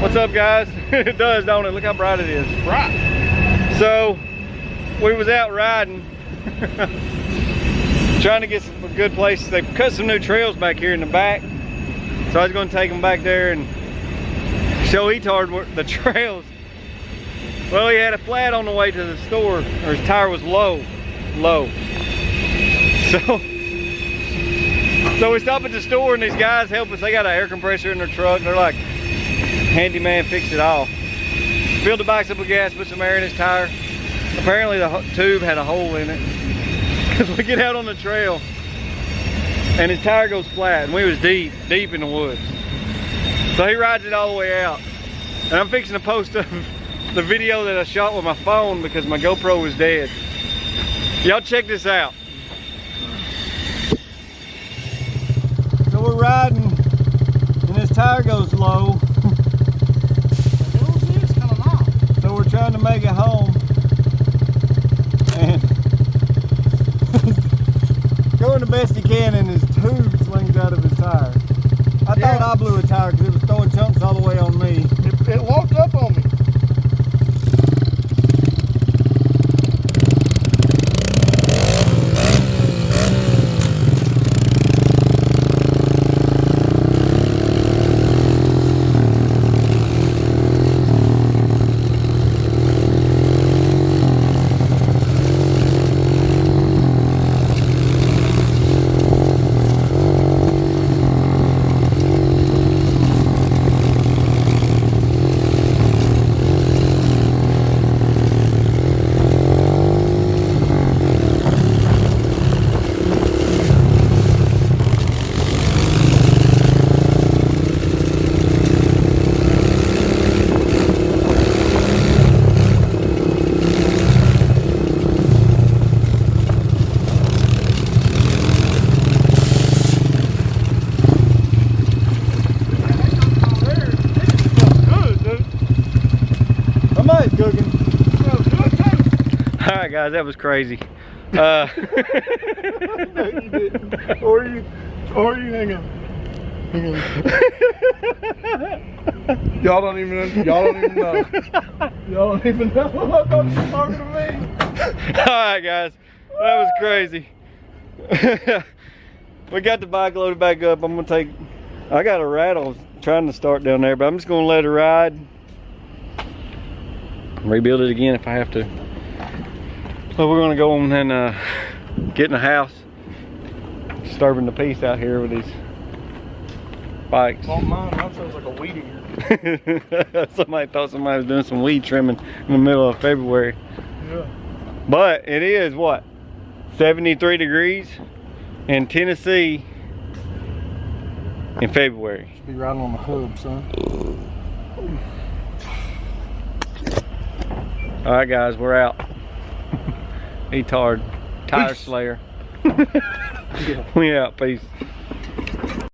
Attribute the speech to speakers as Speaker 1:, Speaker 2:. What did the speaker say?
Speaker 1: What's up, guys? It does, don't it? Look how bright it is.
Speaker 2: Right.
Speaker 1: So, we was out riding, trying to get some good places. They cut some new trails back here in the back. So I was gonna take them back there and show ETARD the trails. Well, he had a flat on the way to the store, or his tire was low. So we stop at the store and these guys help us. They got an air compressor in their truck. They're like, handyman, fix it all. Filled the bikes up with gas, put some air in his tire. Apparently the tube had a hole in it. Because we get out on the trail and his tire goes flat, and we was deep in the woods. So he rides it all the way out. And I'm fixing to post the video that I shot with my phone because my GoPro was dead. Y'all check this out. So we're riding and his tire goes low. So we're trying to make it home. And going the best he can and his tube slings out of his tire. I thought I blew a tire because it was throwing chunks all the way on me.
Speaker 2: It walked up on me.
Speaker 1: Alright guys, that was crazy.
Speaker 2: No, you didn't. Or you hang on. Y'all don't even know. Y'all don't even know. I thought you were talking to me.
Speaker 1: Alright guys, that was crazy. We got the bike loaded back up. I got a rattle trying to start down there, but I'm just gonna let it ride. Rebuild it again if I have to. So we're gonna go on and get in the house. Disturbing the peace out here with these bikes.
Speaker 2: Oh, mine sounds like a weed eater.
Speaker 1: Somebody thought somebody was doing some weed trimming in the middle of February.
Speaker 2: Yeah.
Speaker 1: But it is what? 73 degrees in Tennessee in February.
Speaker 2: Should be riding on the hub, son.
Speaker 1: All right, guys, we're out. ETARD, tire
Speaker 2: Peace.
Speaker 1: slayer.
Speaker 2: Yeah.
Speaker 1: We out, peace.